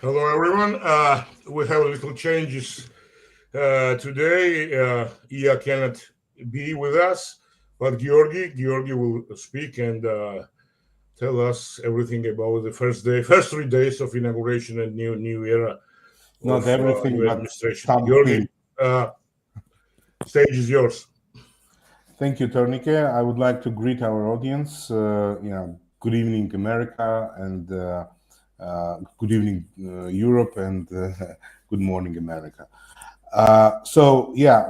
Hello, everyone. We have a little changes today. Ia cannot be with us, but Georgi will speak and tell us everything about the first 3 days of inauguration and new era of Not everything, new but administration. something. Georgi, stage is yours. Thank you, Tornike. I would like to greet our audience. Good evening, America, and good evening, Europe, and good morning, America.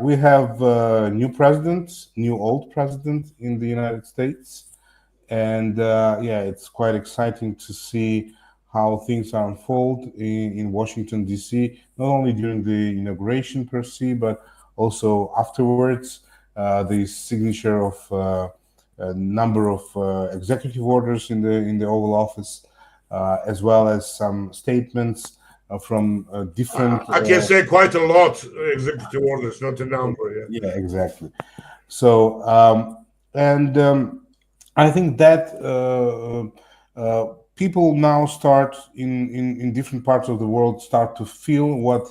We have new president, new old president in the United States, and it's quite exciting to see how things are unfold in Washington D.C. Not only during the inauguration per se, but also afterwards. The signature of a number of executive orders in the Oval Office, as well as some statements from different. I can say quite a lot. Executive orders, not a number. Yeah. Yeah, exactly. So, and I think that people now start in different parts of the world start to feel what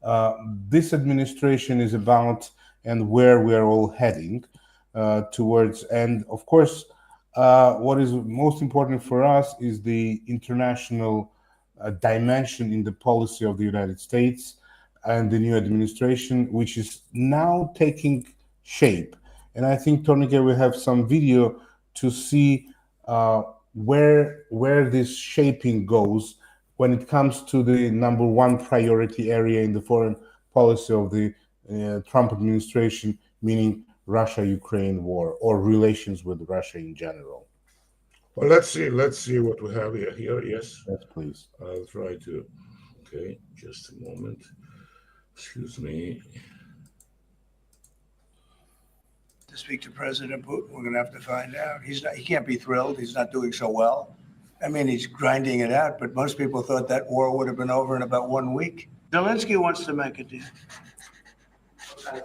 uh, this administration is about and where we're all heading towards. And of course, what is most important for us is the international dimension in the policy of the United States and the new administration, which is now taking shape. And I think, Tornike, we have some video to see uh, where this shaping goes when it comes to the number one priority area in the foreign policy of the Trump administration, meaning Russia-Ukraine war or relations with Russia in general. Well, let's see what we have here. Yes, Yes, please. I'll try to. Okay, just a moment. Excuse me. To speak to President Putin. We're going to have to find out. He can't be thrilled. He's not doing so well. I mean, he's grinding it out, but most people thought that war would have been over in about 1 week. Zelensky wants to make a deal.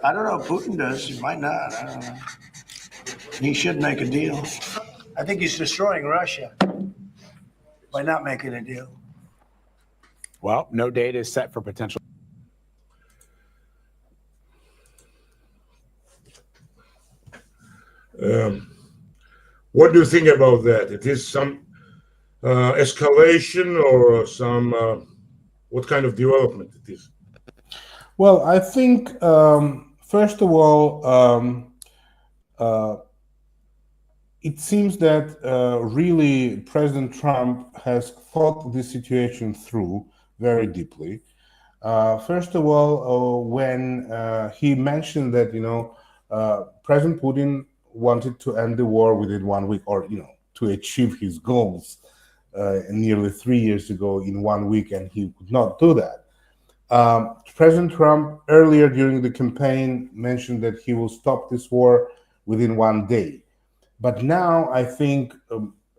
I don't know if Putin does. He might not. I don't know. He should make a deal. I think he's destroying Russia by not making a deal. Well, no date is set for potential. Um, what do you think about that? It is some escalation or some what kind of development it is? Well, I think first of all, uh, it seems that really President Trump has thought this situation through very deeply. First of all, when he mentioned that President Putin wanted to end the war within 1 week, or to achieve his goals nearly 3 years ago in 1 week, and he could not do that. President Trump earlier during the campaign mentioned that he will stop this war within 1 day. But now I think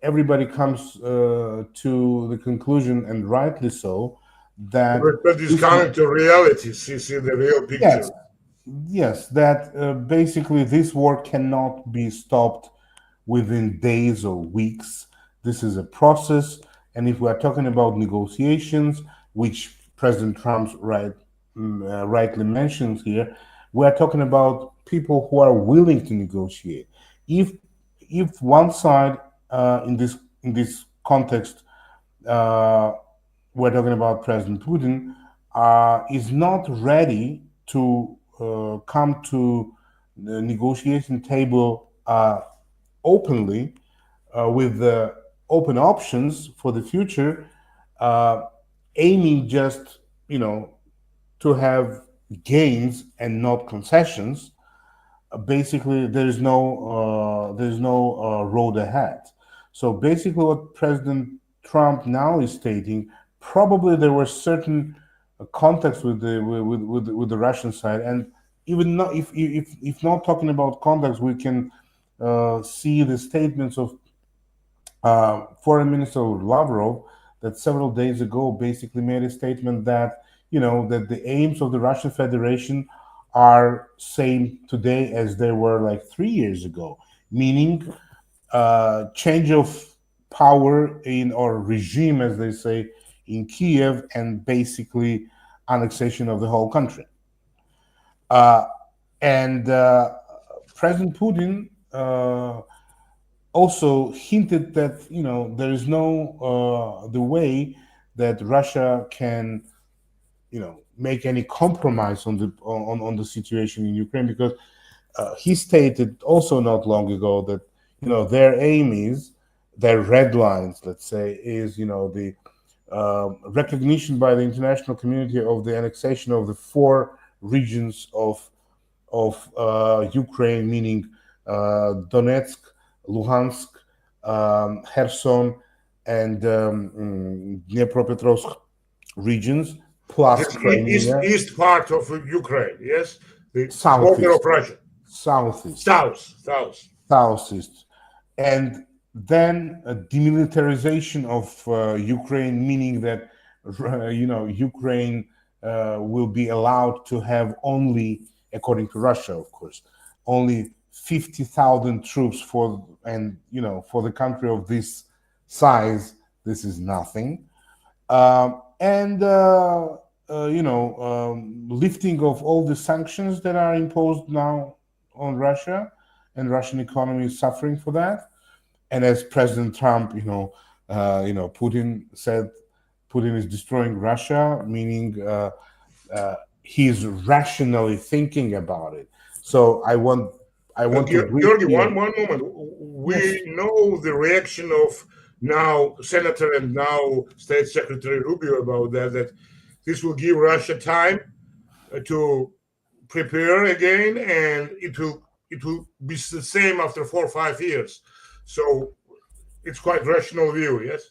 everybody comes to the conclusion, and rightly so, that But it's this, coming to reality. See the real picture. yes, yes, that basically this war cannot be stopped within days or weeks. This is a process, and if we are talking about negotiations, which President Trump rightly mentions here, we are talking about people who are willing to negotiate. If if one side in this context, uh, we're talking about President Putin, is not ready to come to the negotiation table openly with open options for the future, uh, aiming just to have gains and not concessions. Basically, there is no road ahead. So basically, what President Trump now is stating, probably there were certain contacts with the Russian side, and even not if not talking about contacts, we can see the statements of Foreign Minister Lavrov that several days ago basically made a statement that that the aims of the Russian Federation are same today as they were like 3 years ago, meaning change of power in or regime, as they say in Kiev and basically annexation of the whole country. And President Putin also hinted that there is no the way that Russia can make any compromise on the situation in Ukraine, because he stated also not long ago that their aim is, their red lines, let's say, is the recognition by the international community of the annexation of the 4 regions of Ukraine, meaning Donetsk, Luhansk, Kherson, and Dnipropetrovsk regions, plus Crimea. East part of Ukraine, yes, the border Southeast. of Russia. Southeast. Southeast. And then a demilitarization of Ukraine, meaning that Ukraine will be allowed to have only, according to Russia, of course, only 50,000 troops for the country of this size. This is nothing. Lifting of all the sanctions that are imposed now on Russia, and Russian economy is suffering for that. And as President Trump, Putin said, Putin is destroying Russia, meaning he's rationally thinking about it. So I want to Georgi, one moment. We know the reaction of now Senator and now State Secretary Rubio about that this will give Russia time to prepare again, and it will be the same after 4 or 5 years. So it's quite rational view, yes?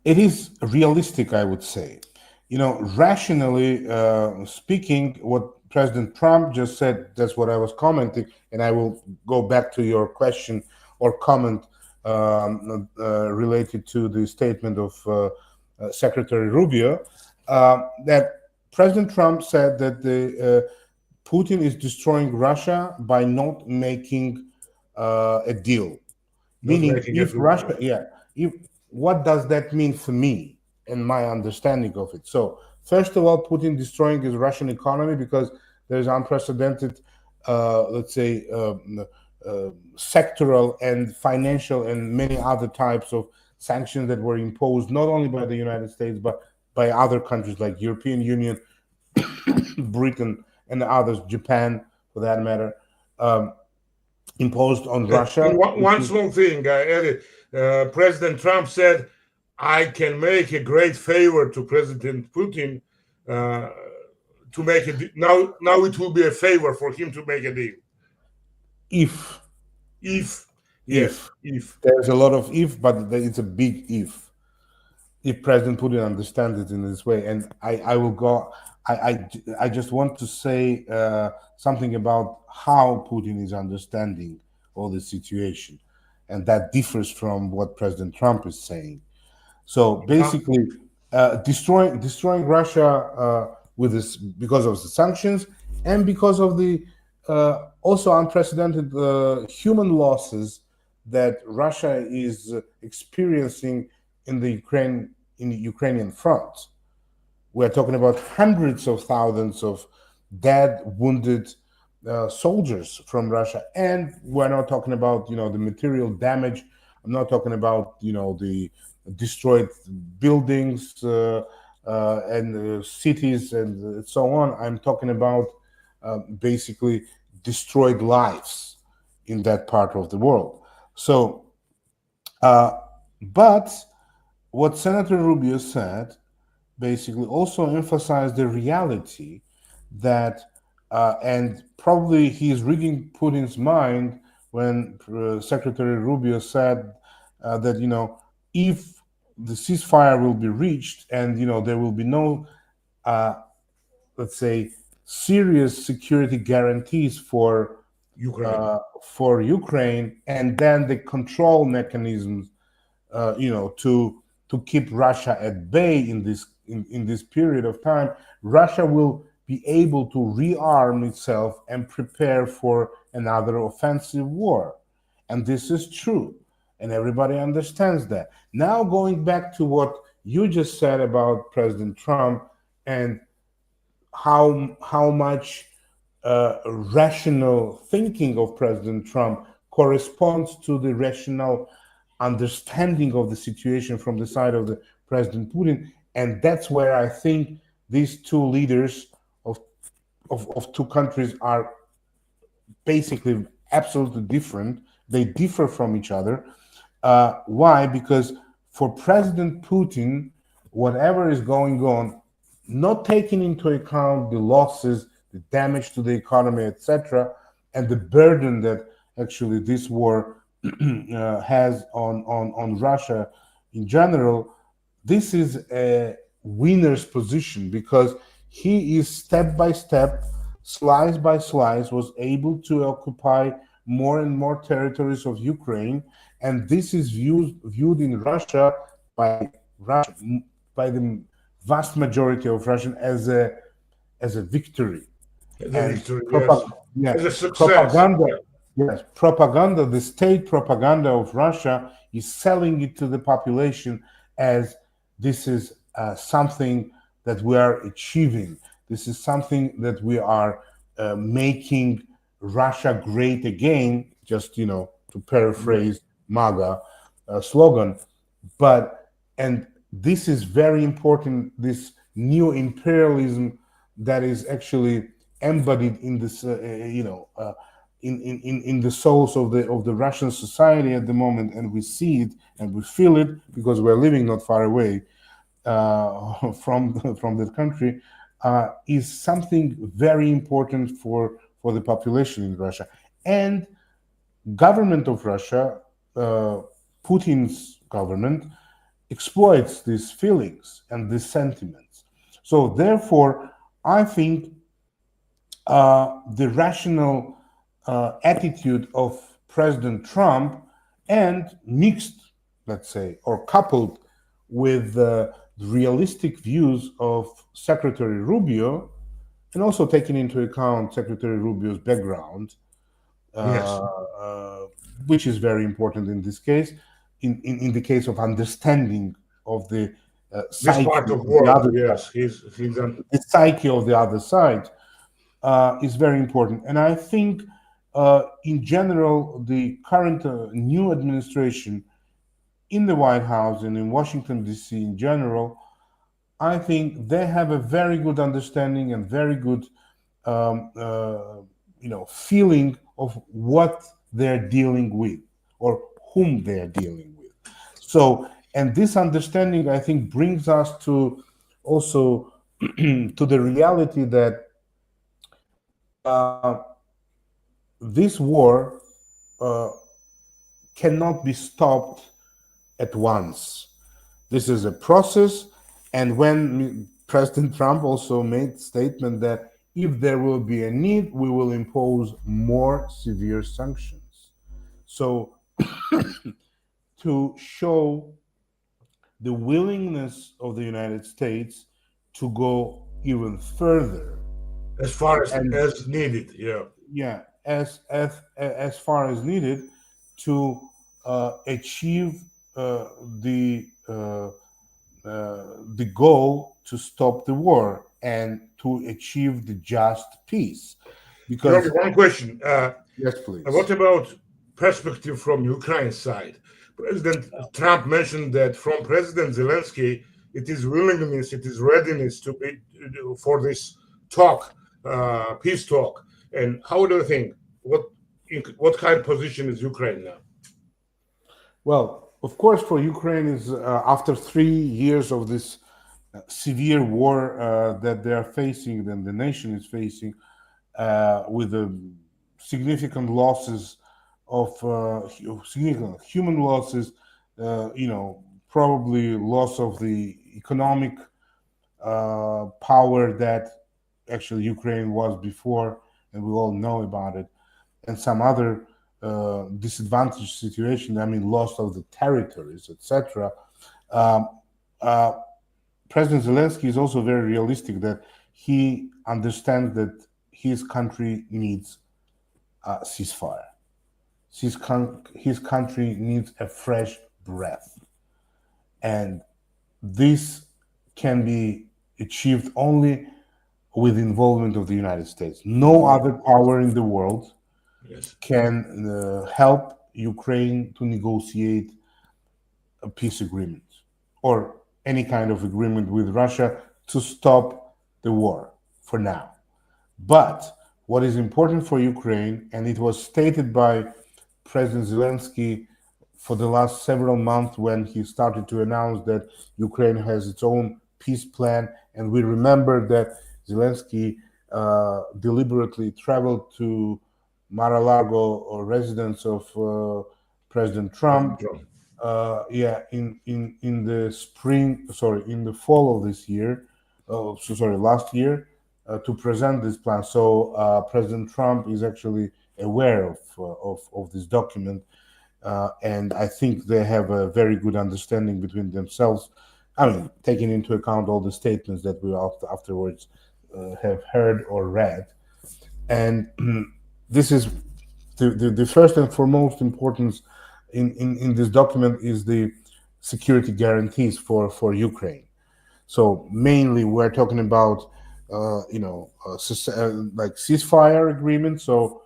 It is realistic, I would say. Rationally speaking, what President Trump just said, that's what I was commenting, and I will go back to your question or comment related to the statement of Secretary Rubio, that President Trump said that Putin is destroying Russia by not making a deal. Meaning, if Russia, what does that mean for me and my understanding of it? So, first of all, Putin destroying his Russian economy because there's unprecedented, let's say, sectoral and financial and many other types of sanctions that were imposed not only by the United States but by other countries like European Union, Britain, and others, Japan, for that matter, imposed on Russia. And one small thing, President Trump said, I can make a great favor to President Putin to make a deal. Now it will be a favor for him to make a deal. If. Yes. There's a lot of if, but it's a big if. If President Putin understands it in this way, and I will go. I just want to say something about how Putin is understanding all this situation, and that differs from what President Trump is saying. So basically, destroying Russia with this because of the sanctions and because of the also unprecedented human losses that Russia is experiencing in the Ukrainian front. We're talking about hundreds of thousands of dead, wounded soldiers from Russia, and we're not talking about the material damage. I'm not talking about the destroyed buildings and cities and so on. I'm talking about basically destroyed lives in that part of the world. So, but what Senator Rubio said basically also emphasized the reality that, and probably he's reading Putin's mind when Secretary Rubio said that, if the ceasefire will be reached and, there will be no, let's say, serious security guarantees for Ukraine, and then the control mechanisms, to keep Russia at bay in this period of time, Russia will be able to rearm itself and prepare for another offensive war. And this is true. And everybody understands that. Now, going back to what you just said about President Trump and how much rational thinking of President Trump corresponds to the rational understanding of the situation from the side of the President Putin, and that's where I think these two leaders of two countries are basically absolutely different. They differ from each other. Why? Because for President Putin, whatever is going on, not taking into account the losses, the damage to the economy, etc., and the burden that actually this war has on Russia in general, this is a winner's position because he is step by step, slice by slice, was able to occupy more and more territories of Ukraine, and this is viewed in Russia Russia by the vast majority of Russian as a victory The and victory, yes. yeah, As a success. propaganda. Yes, propaganda. The state propaganda of Russia is selling it to the population as this is something that we are achieving. This is something that we are making Russia great again. Just to paraphrase MAGA slogan, but and this is very important. This new imperialism that is actually embodied in this, in the souls of the Russian society at the moment, and we see it and we feel it because we're living not far away from the country, is something very important for the population in Russia and government of Russia. Putin's government exploits these feelings and these sentiments. So therefore, I think the rational attitude of President Trump and mixed, let's say, or coupled with the realistic views of Secretary Rubio, and also taking into account Secretary Rubio's background, Yes. which is very important in this case, in the case of understanding of the This psyche part of of the world, other yes. He's on. the psyche of the other side is very important. And I think, in general, the current new administration in the White House and in Washington, D.C. in general, I think they have a very good understanding and very good, feeling of what they're dealing with or whom they're dealing with. So, and this understanding, I think, brings us to also to the reality that this war uh, cannot be stopped at once. This is a process, and when President Trump also made statement that if there will be a need, we will impose more severe sanctions. So to show the willingness of the United States to go even further, As far and as needed, yeah. yeah, as far as needed to achieve uh, the uh, the goal to stop the war and to achieve the just peace. Georgi, Because one question. yes, please. What about perspective from Ukraine side? President Trump mentioned that from President Zelensky, it is willingness, it is readiness to be for this talk, peace talk. And how do you think? What kind of position is Ukraine now? Well, of course, for Ukraine is after 3 years of this severe war that they are facing, then the nation is facing, with the significant losses of significant human losses, probably loss of the economic power that actually Ukraine was before, and we all know about it, and some other disadvantaged situation. I mean, loss of the territories, etc. Um, uh, President Zelensky is also very realistic that he understands that his country needs a ceasefire. His country needs a fresh breath. And this can be achieved only with involvement of the United States. No other power in the world Yes. can help Ukraine to negotiate a peace agreement or any kind of agreement with Russia to stop the war for now. But what is important for Ukraine, and it was stated by President Zelensky for the last several months when he started to announce that Ukraine has its own peace plan, and we remember that Zelensky deliberately traveled to Mar-a-Lago, or residence of President Trump, in the spring, sorry, in the fall of this year, last year, to present this plan. So President Trump is actually aware of this document, and I think they have a very good understanding between themselves. I mean, taking into account all the statements that we afterwards have heard or read, and this is the first and foremost importance in this document is the security guarantees for Ukraine. So mainly we're talking about like ceasefire agreement. So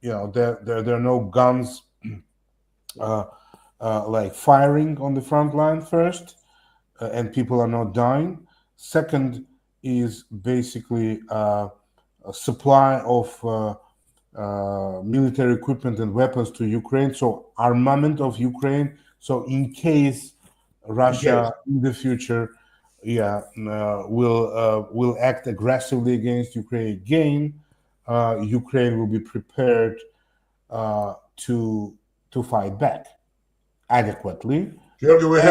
there are no guns like firing on the front line first, and people are not dying. Second is basically a supply of military equipment and weapons to Ukraine, so armament of Ukraine. So in case Russia in the future, will act aggressively against Ukraine again, Ukraine will be prepared to fight back adequately. Georgi, we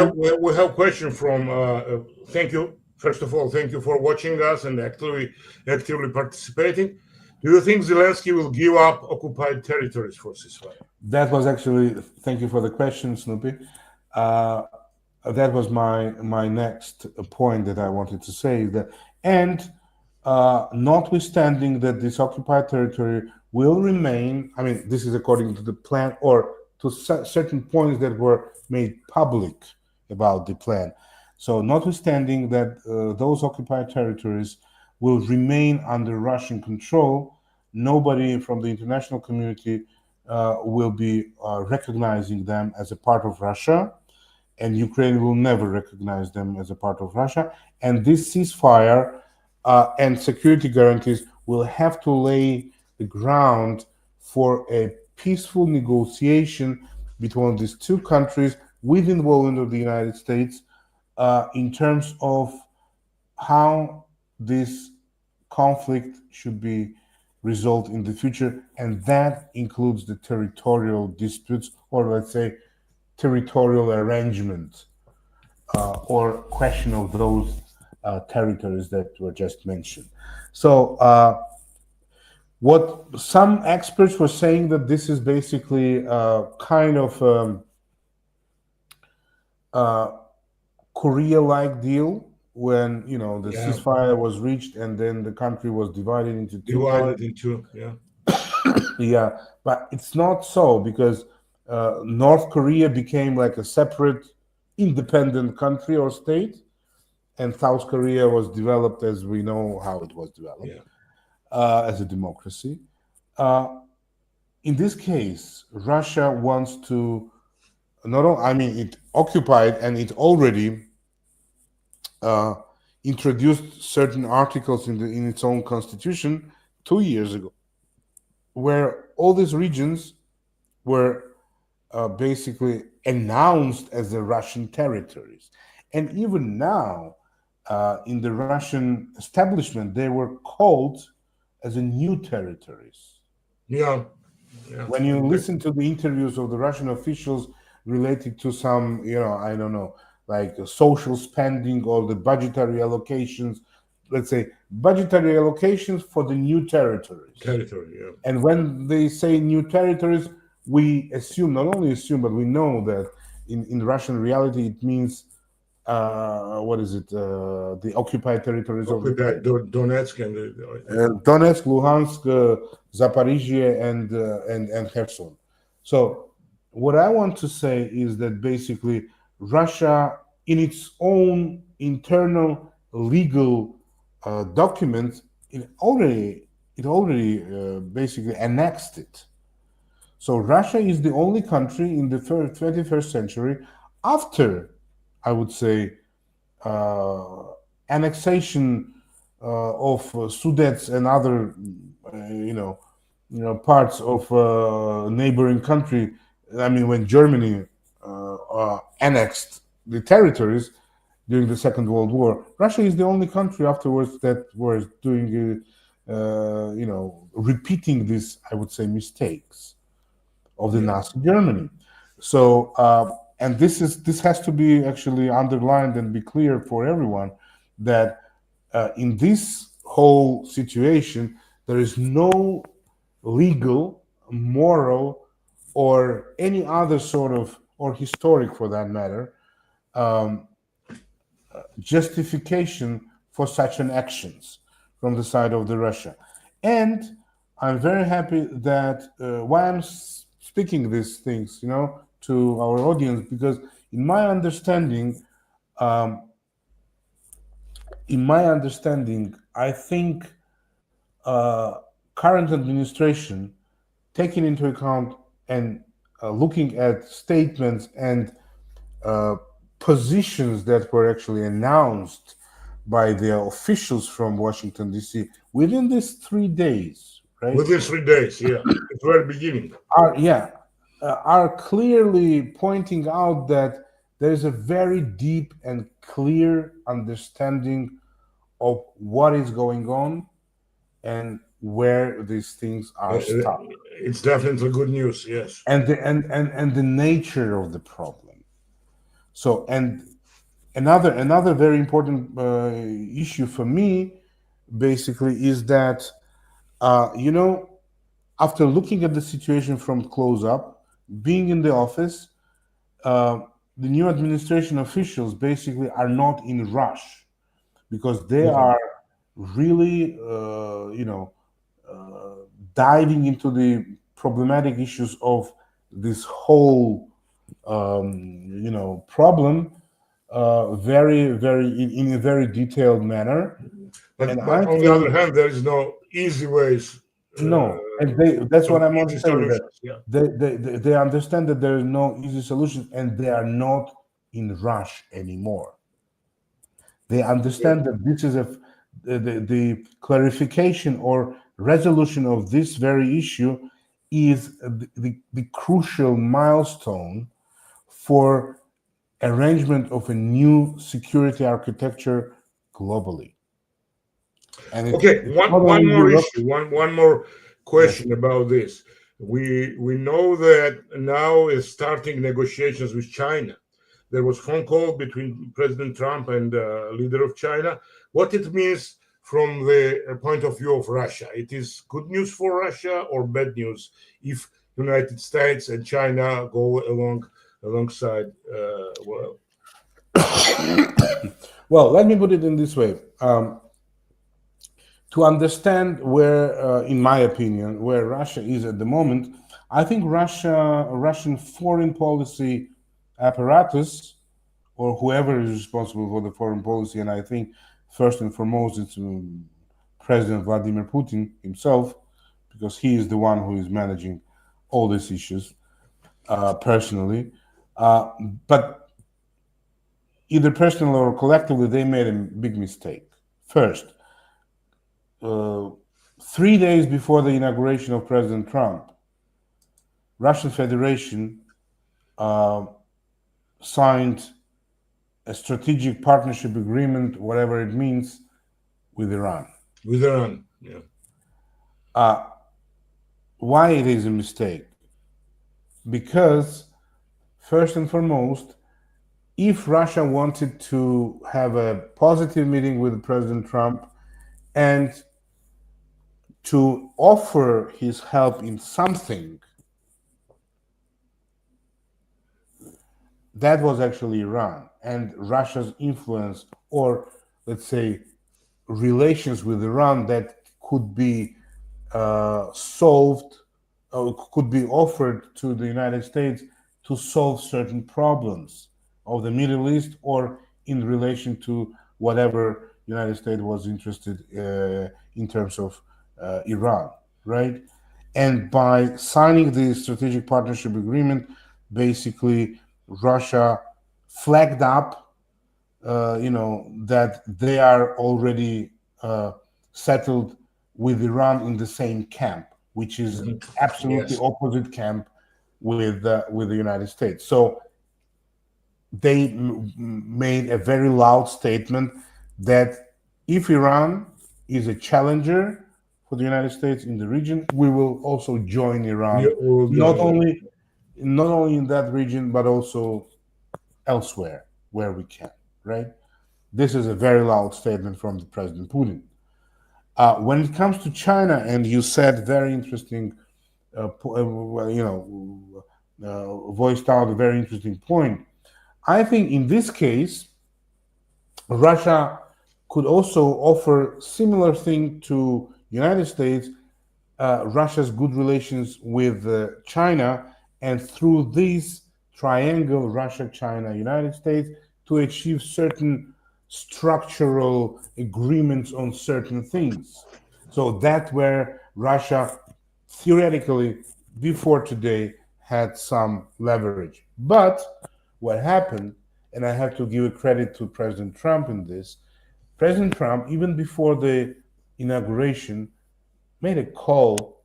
have question from. Thank you. First of all, thank you for watching us and actively participating. Do you think Zelensky will give up occupied territories for ceasefire? That was actually, thank you for the question, Snoopy. That was my next point that I wanted to say. That, and notwithstanding that this occupied territory will remain, I mean, this is according to the plan or to certain points that were made public about the plan. So notwithstanding that those occupied territories will remain under Russian control, nobody from the international community will be recognizing them as a part of Russia, and Ukraine will never recognize them as a part of Russia. And this ceasefire and security guarantees will have to lay the ground for a peaceful negotiation between these two countries with involvement of the United States in terms of how this conflict should be resolved in the future, and that includes the territorial disputes, or let's say territorial arrangement or question of those territories that were just mentioned. So what some experts were saying, that this is basically kind of Korea-like deal, when the ceasefire was reached and then the country was divided into two parts. Yeah, but it's not so, because North Korea became like a separate independent country or state, and South Korea was developed as we know how it was developed, as a democracy. In this case, Russia wants to not only, I mean, it occupied and it already introduced certain articles in its own constitution 2 years ago, where all these regions were basically announced as the Russian territories. And even now, in the Russian establishment, they were called as a new territories. When you listen to the interviews of the Russian officials related to some, I don't know, like social spending or the budgetary allocations, let's say budgetary allocations for the new territories. And when they say new territories, we assume, not only assume, but we know that in Russian reality, it means, what is it? The occupied territories of Donetsk and Donetsk, Luhansk, Zaporizhia, and Kherson. So what I want to say is that basically Russia in its own internal legal documents, it already basically annexed it. So Russia is the only country in the 21st century after, I would say, annexation of Sudets and other, parts of neighboring country. I mean, when Germany annexed the territories during the Second World War, Russia is the only country afterwards that was doing, repeating these, I would say, mistakes of the Nazi Germany. So, and this has to be actually underlined and be clear for everyone that in this whole situation there is no legal, moral, or any other sort of, or historic for that matter, justification for such an actions from the side of the Russia. And I'm very happy that why I'm speaking these things, to our audience, because in my understanding, um, I think current administration, taking into account and looking at statements and uh, positions that were actually announced by the officials from Washington D.C. within these 3 days, right? Within 3 days, yeah, at the very beginning. Are clearly pointing out that there is a very deep and clear understanding of what is going on and where these things are stuck, It's definitely good news. Yes. and the nature of the problem. So, and another very important issue for me basically is that after looking at the situation from close up, being in the office, uh, the new administration officials basically are not in rush because they Mhm. are really diving into the problematic issues of this whole problem very in a very detailed manner. But And but I on the think other hand, there is no easy ways, no, and that's no what I want to easy say, that solutions. Yeah. they understand that there is no easy solution and they are not in rush anymore. They understand that this is the clarification or resolution of this very issue is the crucial milestone for arrangement of a new security architecture globally. And Okay, it's not one only more Europe. issue, one more Yes. question about this. We know that now is starting negotiations with China. There was phone call between President Trump and leader of China. What it means from the point of view of Russia? It is good news for Russia or bad news if United States and China go alongside? Well, Well, let me put it in this way. To understand where, in my opinion, where Russia is at the moment, I think Russian foreign policy apparatus, or whoever is responsible for the foreign policy, and I think first and foremost it's President Vladimir Putin himself, because he is the one who is managing all these issues personally. Uh, but either personally or collectively, they made a big mistake. First, uh, 3 days before the inauguration of President Trump, Russian Federation uh, signed a strategic partnership agreement, whatever it means, with Iran. with Iran, yeah. Uh, why it is a mistake? Because first and foremost, if Russia wanted to have a positive meeting with President Trump and to offer his help in something, that was actually Iran and Russia's influence, or let's say relations with Iran that could be solved, could be offered to the United States to solve certain problems of the Middle East or in relation to whatever United States was interested in terms of Iran, right? And by signing the strategic partnership agreement, basically Russia flagged up, that they are already settled with Iran in the same camp, which is absolutely Yes. opposite camp with the United States. So they made a very loud statement that if Iran is a challenger for the United States in the region, we will also join Iran, We will not join you. only not only in that region but also elsewhere where we can. Right? This is a very loud statement from the President Putin. When it comes to China, and you said very interesting, voiced out a very interesting point. I think in this case, Russia could also offer similar thing to United States, Russia's good relations with China, and through this triangle, Russia, China, United States, to achieve certain structural agreements on certain things. So that where Russia theoretically before today had some leverage. But what happened, and I have to give a credit to President Trump in this, President Trump, even before the inauguration, made a call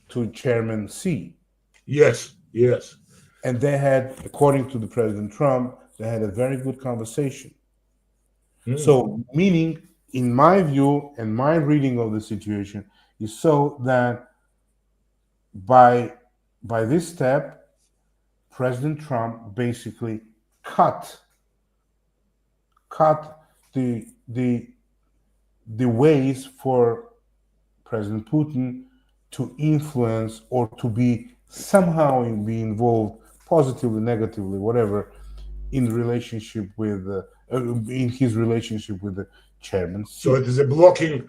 to Chairman Xi. Yes, yes. And they had, according to the President Trump, they had a very good conversation. So, meaning, in my view and my reading of the situation, is so that by this step, President Trump basically cut the ways for President Putin to influence or to be somehow be involved positively, negatively, whatever, in relationship with in his relationship with the Chairman So Xi. it is a blocking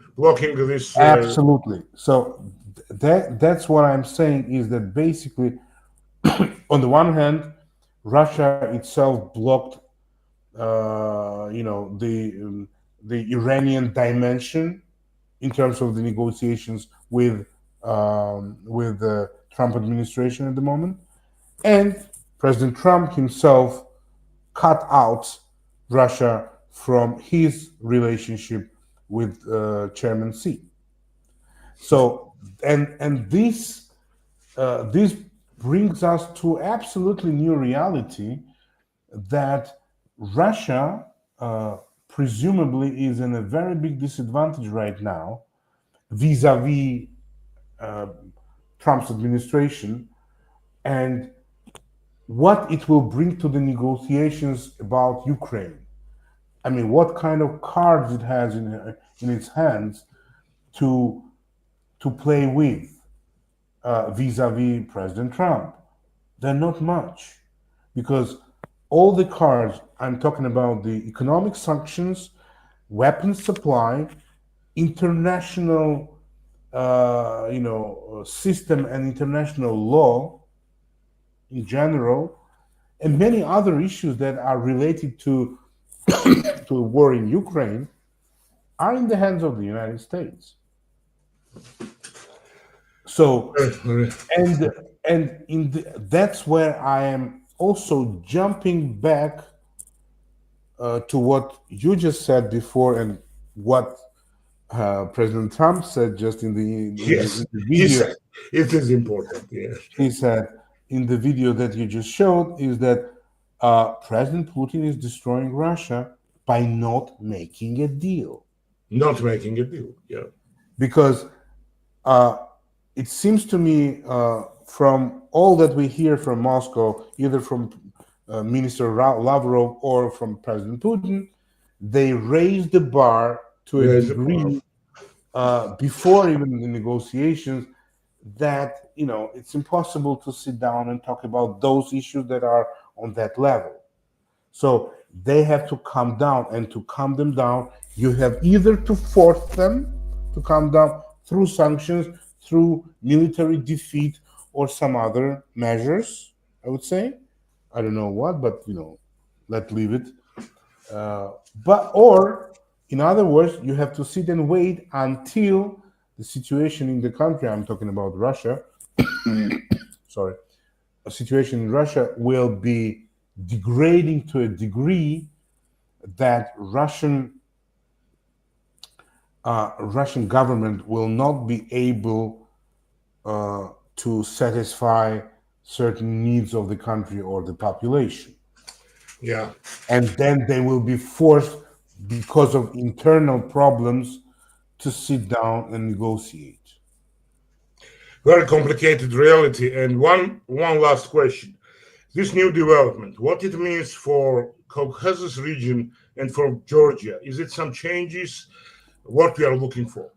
this. Absolutely. So that's what I'm saying is that basically, on the one hand, Russia itself blocked, the Iranian dimension in terms of the negotiations with the Trump administration at the moment, and President Trump himself cut out Russia from his relationship with Chairman Xi. So, and this brings us to absolutely new reality that Russia presumably is in a very big disadvantage right now vis-a-vis Trump's administration, and what it will bring to the negotiations about Ukraine. I mean, what kind of cards it has in its hands to play with vis-a-vis President Trump. They're not much, because all the cards I'm talking about, the economic sanctions, weapons supply, international system and international law in general, and many other issues that are related to to a war in Ukraine are in the hands of the United States. So, and that's where I am also jumping back to what you just said before, and what President Trump said just Yes, in the he video. said it is important. Yes. He said in the video that you just showed is that President Putin is destroying Russia by not making a deal, Not making a deal. Yeah. because uh, it seems to me, from all that we hear from Moscow, either from Minister Lavrov or from President Putin, they raised the bar to a There is a bar. degree before even the negotiations, that it's impossible to sit down and talk about those issues that are on that level. So they have to calm down, and to calm them down, you have either to force them to calm down through sanctions, through military defeat, or some other measures. I would say, I don't know what, but let's leave it. Or in other words, you have to sit and wait until the situation in the country, I'm talking about Russia, sorry, a situation in Russia will be degrading to a degree that Russian government will not be able to satisfy certain needs of the country or the population. Yeah. And then they will be forced, because of internal problems, to sit down and negotiate. Very complicated reality. And one last question. This new development, what it means for Caucasus region and for Georgia? Is it some changes? What we are looking for?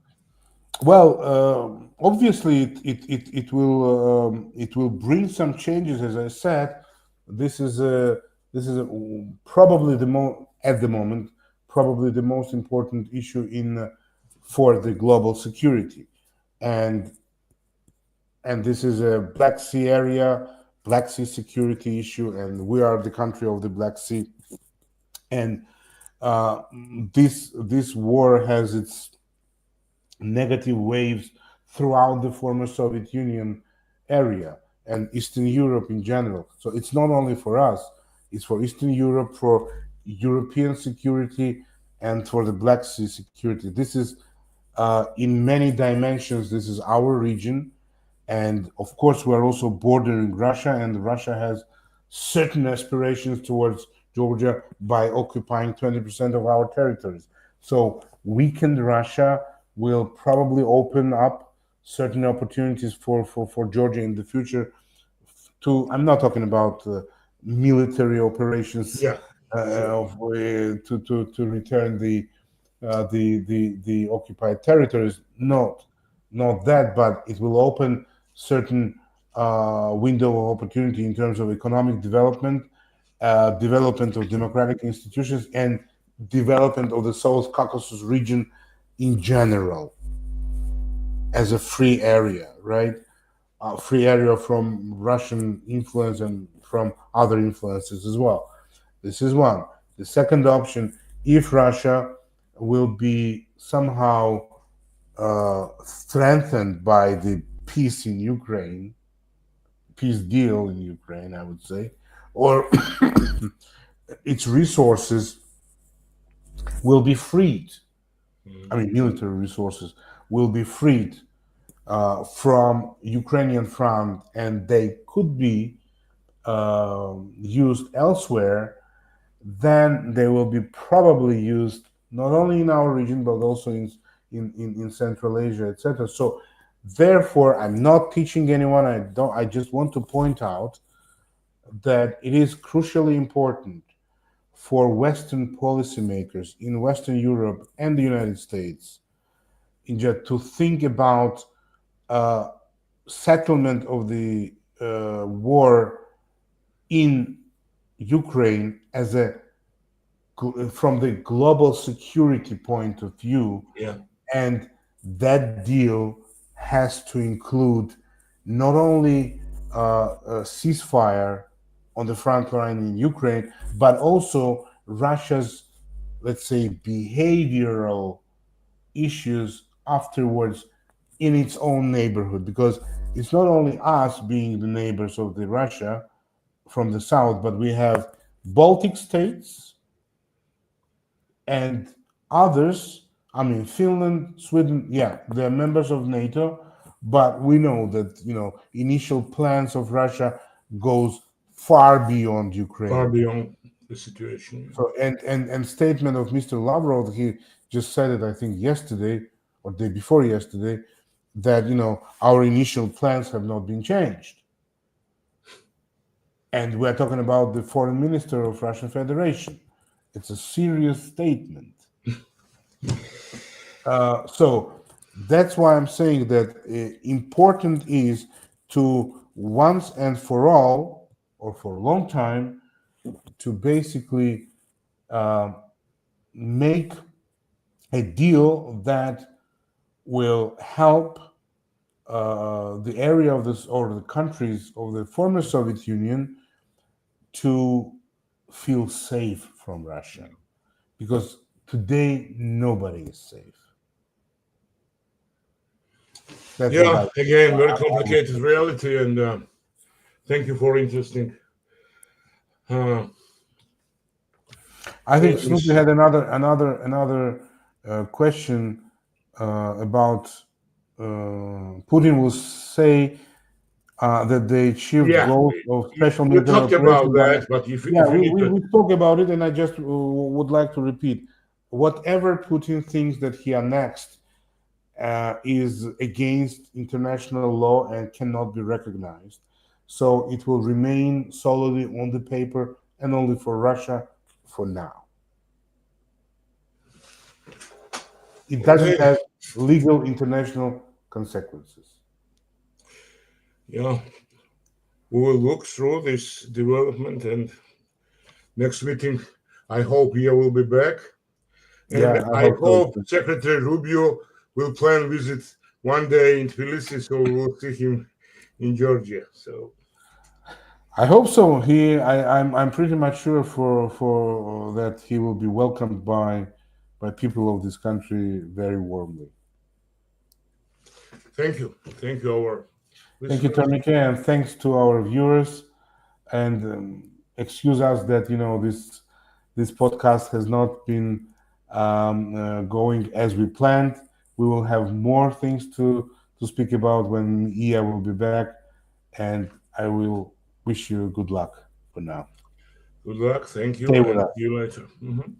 Well, obviously, it will bring some changes. As I said, this is probably at the moment probably the most important issue in for the global security, and this is a Black Sea area, Black Sea security issue, and we are the country of the Black Sea, and uh, this war has its negative waves throughout the former Soviet Union area and Eastern Europe in general. So it's not only for us, it's for Eastern Europe, for European security, and for the Black Sea security. This is, in many dimensions, this is our region. And of course, we are also bordering Russia, and Russia has certain aspirations towards Georgia by occupying 20% of our territories. So, weakened Russia will probably open up certain opportunities for Georgia in the future. I'm not talking about military operations Yeah. to return the occupied territories. Not that, but it will open certain window of opportunity in terms of economic development, development of democratic institutions, and development of the South Caucasus region in general as a free area, right? Free area from Russian influence and from other influences as well. This is one. The second option, if Russia will be somehow strengthened by the peace in Ukraine, peace deal in Ukraine, I would say, or its resources will be freed. I mean, military resources will be freed from Ukrainian front, and they could be used elsewhere. Then they will be probably used not only in our region but also in Central Asia, etc. So, therefore, I'm not teaching anyone. I just want to point out that it is crucially important for Western policymakers in Western Europe and the United States to think about settlement of the war in Ukraine as from the global security point of view, Yeah. and that deal has to include not only a ceasefire on the front line in Ukraine, but also Russia's, let's say, behavioral issues afterwards in its own neighborhood, because it's not only us being the neighbors of the Russia from the south, but we have Baltic states and others. I mean, Finland, Sweden, yeah, they're members of NATO, but we know that initial plans of Russia goes far beyond Far Ukraine. beyond the situation. So and statement of Mr. Lavrov, he just said it, I think yesterday or day before yesterday, that our initial plans have not been changed. And we're talking about the foreign minister of Russian Federation. It's a serious statement. So that's why I'm saying that important is to once and for all, or for a long time, to basically make a deal that will help the area of this or the countries of the former Soviet Union to feel safe from Russia, because today nobody is safe. That's what Yeah, again, very complicated reality, and thank you for interesting. I think Yes. Snoopy had another question about Putin will say that they achieved Yeah, goals of special we military talked about operation. that, but if Yeah, you need to, we spoke about it, and I just would like to repeat: whatever Putin thinks that he annexed is against international law and cannot be recognized. So it will remain solely on the paper and only for Russia for now. It doesn't okay, have legal international consequences. yeah, we will look through this development, and next meeting, I hope Ia will be back, and Yeah, I I hope so hope too. Secretary Rubio will plan visit one day in Tbilisi, so we will see him in Georgia. So I hope so. I'm pretty much sure for that he will be welcomed by people of this country very warmly. thank you, our Thank you, listeners. Tomike, and thanks to our viewers. And excuse us that this podcast has not been going as we planned. We will have more things to speak about when Ia will be back, and I will wish you good luck for now. Good luck. Thank Stay you, with and us. see you later. Mhm.